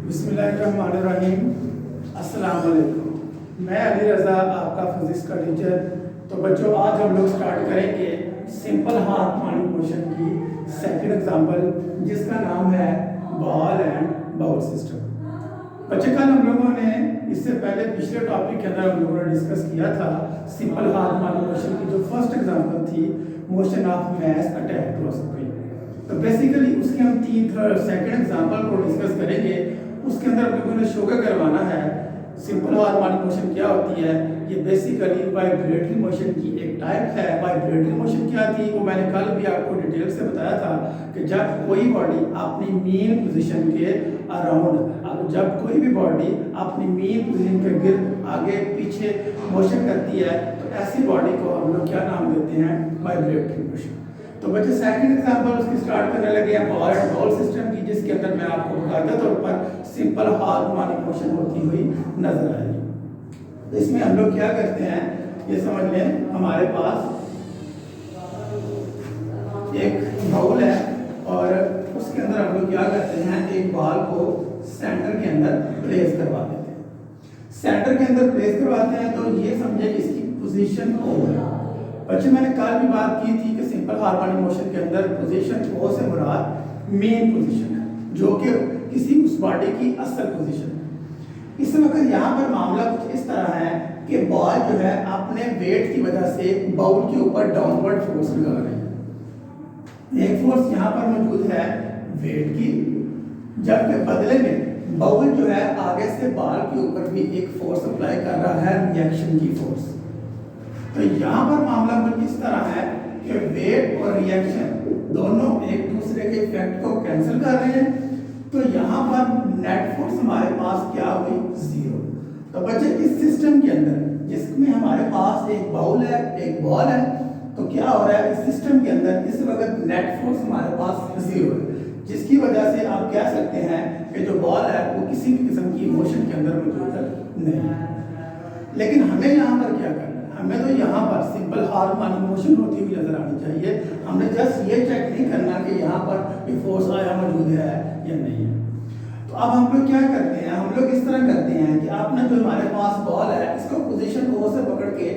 बिस्मिल्लाहिर्रहमानिर्रहीम। अस्सलाम वालेकुम। मैं अली रज़ा, आपका फिजिक्स का टीचर। तो बच्चों, आज हम लोग स्टार्ट करेंगे सिंपल हार्मोनिक मोशन की सेकंड एग्जांपल, जिसका नाम है बॉल एंड बाउल सिस्टम। बच्चे, कल हम लोगों ने इससे पहले पिछले टॉपिक के अंदर हम लोगों ने डिस्कस किया था सिंपल हार्मोनिक मोशन की जो फर्स्ट एग्जांपल थी, motion of mass attack cross spring. तो बेसिकली उसके हम सेकंड एग्जांपल को डिस्कस करेंगे। उसके अंदर हम लोगों ने शो करवाना है सिंपल हार्मोनिक मोशन क्या होती है। ये बेसिकली वाइब्रेटरी मोशन की एक टाइप है। वाइब्रेटरी मोशन क्या थी वो मैंने कल भी आपको डिटेल से बताया था कि जब कोई बॉडी अपनी मेन पोजीशन के अराउंड, अब जब कोई भी बॉडी अपनी मेन पोजीशन के गिर्द आगे पीछे मोशन करती है तो ऐसी बॉडी को हम लोग क्या नाम देते हैं, वाइब्रेटरी मोशन। तो बच्चे, सेकंड एग्जांपल उसकी स्टार्ट करने लगे हैं बॉल एंड बाउल सिस्टम की, जिसके अंदर मैं आपको बाकायदा तौर पर सिंपल हार्मोनिक मोशन होती हुई नजर आएगी। तो इसमें हम लोग क्या करते हैं, ये समझ लें, हमारे पास एक बाउल है और उसके अंदर हम लोग क्या करते हैं, एक बॉल को सेंटर के अंदर प्लेस करवा देते हैं। सेंटर के अंदर प्लेस करवाते हैं तो ये समझे इसकी पोजीशन O है। बच्चे, मैंने कल भी बात की थी कि सिंपल हार्मोनिक मोशन के अंदर पोजीशन O से मुराद मेन पोजीशन है, जो कि किसी उस बॉडी की असल पोजीशन है। इस वक्त यहाँ पर मामला कुछ इस तरह है कि बॉल जो है अपने वेट की वजह से बाउल के ऊपर डाउनवर्ड फोर्स लगा रही है। एक फोर्स यहाँ पर मौजूद है वेट की, जबकि बदले में बाउल जो है आगे से बॉल के ऊपर भी एक फोर्स अप्लाई कर रहा है, रिएक्शन की फोर्स। तो यहाँ पर मामला कुछ इस तरह है कि वेट और रिएक्शन दोनों एक दूसरे के इफेक्ट को कैंसिल कर रहे हैं। तो यहाँ पर नेट फोर्स हमारे पास क्या हुई, जीरो। तो बच्चे, इस सिस्टम के अंदर जिसमें हमारे पास एक बाउल है, एक बॉल है, तो क्या हो रहा है इस सिस्टम के अंदर इस वक्त नेट फोर्स हमारे पास जीरो है, जिसकी वजह से आप कह सकते हैं कि जो बॉल है वो किसी भी किस्म की मोशन के अंदर मौजूद नहीं है। लेकिन हमें यहाँ पर क्या करना है, हमें तो यहाँ पर सिंपल हार्मोनिक मोशन होती हुई नजर आनी चाहिए। हमने जस्ट ये चेक नहीं करना कि यहाँ पर कोई फोर्स आया मौजूद है या नहीं है। तो अब हम लोग क्या करते हैं, हम लोग इस तरह करते हैं कि आपने जो हमारे पास बॉल है इसको पोजीशन O से पकड़ के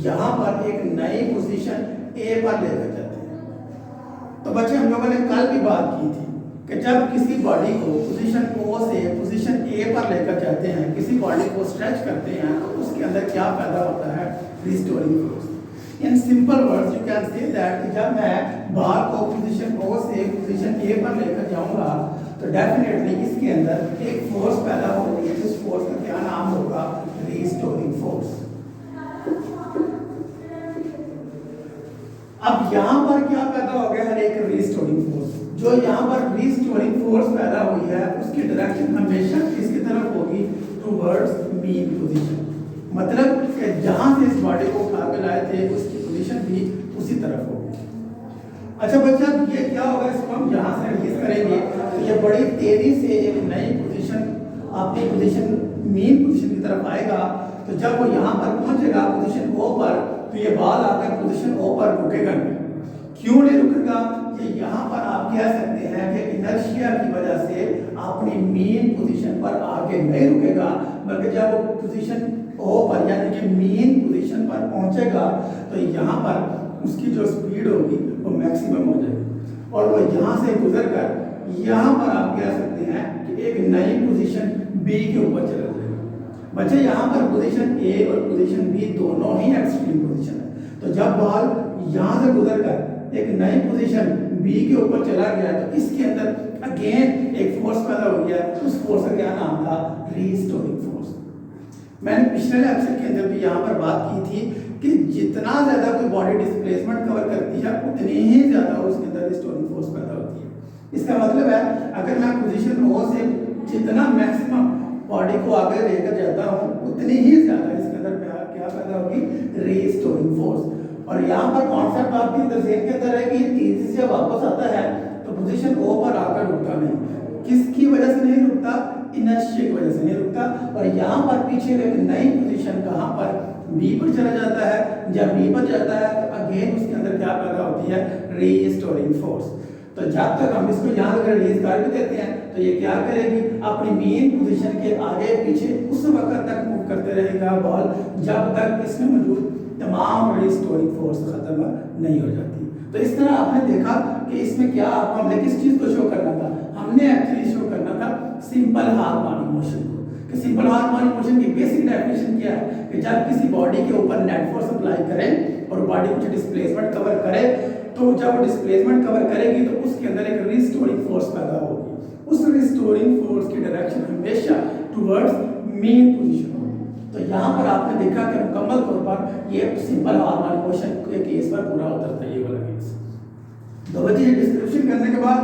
यहाँ पर एक नई पोजीशन A पर लेकर जाते हैं। तो बच्चे, हम लोगों ने कल भी बात की थी कि जब किसी बॉडी को पोजीशन O से पोजीशन A पर लेकर जाते हैं, किसी बॉडी को स्ट्रेच करते हैं, तो उसके अंदर क्या पैदा होता है, restoring force. In simple words you can say that जब मैं बार को पोजीशन O से पोजीशन A पर लेकर जाऊंगा तो डेफिनेटली इसके अंदर एक फोर्स पैदा होगी। इस फोर्स का क्या नाम होगा, रिस्टोरिंग फोर्स। अब यहाँ पर क्या पैदा हो गया है, एक रिस्टोरिंग फोर्स। जो यहाँ पर रिस्टोरिंग फोर्स पैदा हुई है उसकी डायरेक्शन हमेशा किसकी तरफ होगी, टुवर्ड्स मेन पोजीशन। मतलब कि जहां से इस बॉडी को उठा के लाए थे उसकी पोजीशन भी उसी तरफ होगी। अच्छा बच्चा, ये क्या होगा, इसको हम यहाँ से रिलीज करेंगे तो ये बड़ी तेजी से एक नई पोजीशन अपनी पोजीशन मेन पोजीशन की तरफ आएगा। तो जब वो यहाँ पर पहुंचेगा पोजीशन O पर, तो ये बॉल आकर पोजीशन O पर रुकेगा नहीं। क्यों नहीं रुकेगा, ये यहाँ पर आप कह सकते हैं कि इनर्शिया की वजह से अपनी मेन पोजीशन पर आके नहीं रुकेगा, बल्कि जब वो पोजीशन O पर यानी कि मेन पोजीशन पर पहुंचेगा तो यहाँ पर उसकी जो स्पीड होगी वो मैक्सिमम हो जाएगी और वो यहाँ से गुजर कर यहाँ पर आप कह सकते हैं कि एक नई पोजीशन B के ऊपर चला जाएगा। बच्चे, यहाँ पर पोजीशन A और पोजीशन B दोनों ही एक्सट्रीम पोजीशन है। तो जब बॉल यहाँ से गुजर कर एक नई पोजीशन B के ऊपर चला गया तो इसके अंदर अगेन एक फोर्स पैदा हो गया। उस फोर्स का क्या नाम था, रिस्टोरिंग फोर्स। मैंने पिछले लेक्चर के अंदर भी यहाँ पर बात की थी कि जितना ज्यादा कोई बॉडी डिस्प्लेसमेंट कवर करती है उतनी ही ज्यादा उसके अंदर रिस्टोरिंग फोर्स पैदा होती है। इसका मतलब है अगर मैं पोजीशन O से जितना मैक्सिमम बॉडी को आगे लेकर जाता हूँ उतनी ही ज्यादा इसके अंदर क्या पैदा होगी, रिस्टोरिंग फोर्स। और यहाँ पर कॉन्सेप्ट आपके अंदर जेहन के अंदर है कि ये तेजी से वापस आता है तो पोजीशन O पर आकर रुकता नहीं। किसकी वजह से नहीं रुकता, इनर्शिया की वजह से नहीं रुकता। और यहाँ पर पीछे एक नई पोजीशन कहाँ पर, B पर चला जाता है। जब B पर जाता है तो अगेन उसके अंदर क्या पैदा होती है, रिस्टोरिंग फोर्स। तो जब तक हम इसको यहाँ अगर रिलीज कर भी देते हैं तो ये क्या करेगी, अपनी मेन पोजीशन के आगे पीछे उस वक्त तक मूव करते रहेगा बॉल जब तक इसमें मौजूद तमाम रिस्टोरिंग फोर्स खत्म नहीं हो जाती। तो इस तरह आपने देखा कि इसमें क्या आपको हमने किस चीज को शो करना था, हमने एक्चुअली शो करना था सिंपल हार्मोनिक मोशन को। कि सिंपल हार्मोनिक मोशन की बेसिक डेफिनेशन क्या है कि जब किसी बॉडी के ऊपर नेट फोर्स अप्लाई करें और बॉडी कुछ डिस्प्लेसमेंट कवर करे, तो जब वो डिस्प्लेसमेंट कवर करेगी तो उसके अंदर एक रिस्टोरिंग फोर्स पैदा होगी। उस रिस्टोरिंग फोर्स की डायरेक्शन हमेशा टुवर्ड्स मेन पोजीशन होगी। तो यहाँ पर आपने देखा कि मुकम्मल तौर पर ये सिंपल हार्मोनिक मोशन के केस पर पूरा उतरता है ये वाला केस। तो बच्चे ये डिस्क्रिप्शन करने के बाद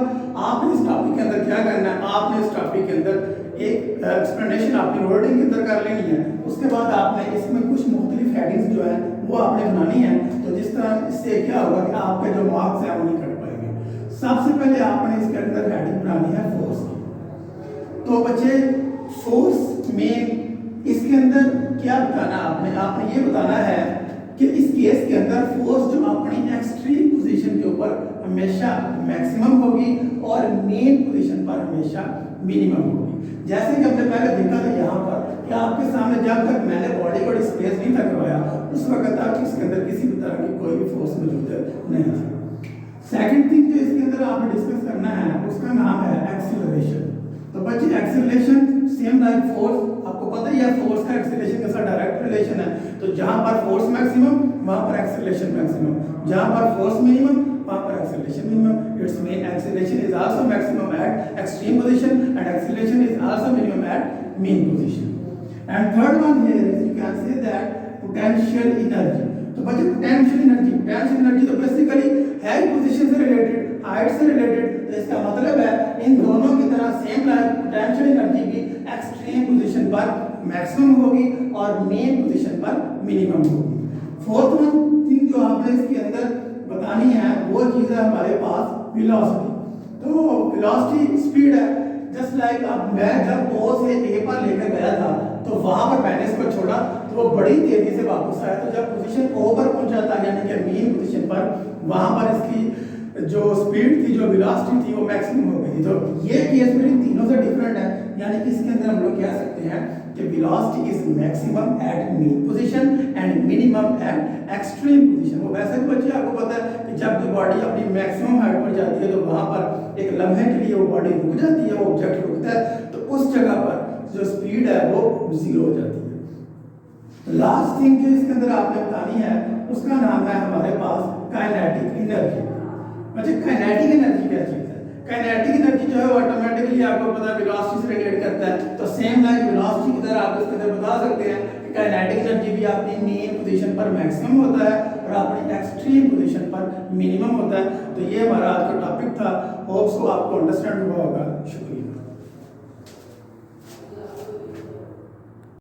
आपने इस टॉपिक के अंदर क्या करना है, आपने इस टॉपिक के अंदर एक एक्सप्लेनेशन अपनी वर्डिंग के अंदर कर लेनी है। उसके बाद आपने इसमें कुछ मुख्तलिफ हेडिंग्स जो है वो आपने बनानी है। तो जिस तरह इससे क्या होगा कि आपके जो मार्क्स हैं वो नहीं कट पाएंगे। सबसे पहले आपने इसके अंदर हेडिंग बनानी है फोर्स की। तो बच्चे फोर्स में इसके अंदर क्या बताना आपने ये बताना है कि इस केस के अंदर फोर्स जो अपनी एक्सट्रीम पोजीशन के ऊपर हमेशा मैक्सिमम होगी और मेन पोजीशन पर हमेशा मिनिमम होगी। जैसे कि हमने पहले देखा था यहाँ पर कि आपके सामने जब तक मैंने बॉडी को डिस्प्लेस नहीं था करवाया उस वक्त तक इसके अंदर किसी भी तरह की कोई भी फोर्स मौजूद नहीं थी। सेकंड थिंग जो इसके अंदर आपने डिस्कस करना है उसका नाम है एक्सीलरेशन। तो बच्चे एक्सीलरेशन सेम लाइक फोर्स, आपको पता ही है फोर्स का एक्सीलरेशन के साथ डायरेक्ट रिलेशन है। तो जहां पर फोर्स मैक्सिमम वहां पर एक्सीलरेशन मैक्सिमम, जहां पर फोर्स मिनिमम वहां पर acceleration minimum. It's mean acceleration is also maximum at extreme position and acceleration is also minimum at mean position. And third one here is you can say that potential energy. तो बच्चे potential energy तो basically है position से related, height से related. तो इसका मतलब है इन दोनों की तरह सेम लाइक पोटेंशियल एनर्जी भी एक्सट्रीम पोजीशन पर मैक्सिमम होगी और मेन पोजीशन पर मिनिमम होगी। फोर्थ वन थिंग जो आपने इसके अंदर बतानी है वो चीज है हमारे पास वेलोसिटी। तो वेलोसिटी स्पीड है, जस्ट लाइक अब मैं जब O से A पर लेकर गया था तो वहां पर मैंने इसको छोड़ा तो वो बड़ी तेजी से वापस आया। तो जब पोजीशन O पर पहुंचा था यानी कि मेन पोजीशन पर, वहां पर इसकी जो स्पीड थी, जो वेलोसिटी थी वो मैक्सिमम हो गई थी। तो ये केस मेरी तीनों से डिफरेंट है, यानी कि इसके अंदर हम लोग कह सकते हैं कि velocity is maximum at mean position and minimum at extreme position. वो वैसे भी बच्चे आपको पता है कि जब भी बॉडी अपनी मैक्सिमम हाइट पर जाती है तो वहां पर एक लम्हे के लिए वो बॉडी रुक जाती है, वो ऑब्जेक्ट रुकता है, तो उस जगह पर जो स्पीड है वो जीरो हो जाती है। लास्ट थिंग जो इसके अंदर आपने बतानी है उसका नाम है हमारे पास काइनेटिक एनर्जी। अच्छा, काइनेटिक एनर्जी क्या चीज है? काइनेटिक एनर्जी जो है वो ऑटोमेटिकली आपको पता है वेलोसिटी से रिलेट करता है। तो सेम लाइक वेलोसिटी की तरह आप इसके अंदर बता सकते हैं कि काइनेटिक एनर्जी भी अपनी मेन पोजीशन पर मैक्सिमम होता है और अपनी एक्सट्रीम पोजीशन पर मिनिमम होता है। तो ये हमारा आज का टॉपिक था। होप सो आपको अंडरस्टैंड हुआ होगा। शुक्रिया।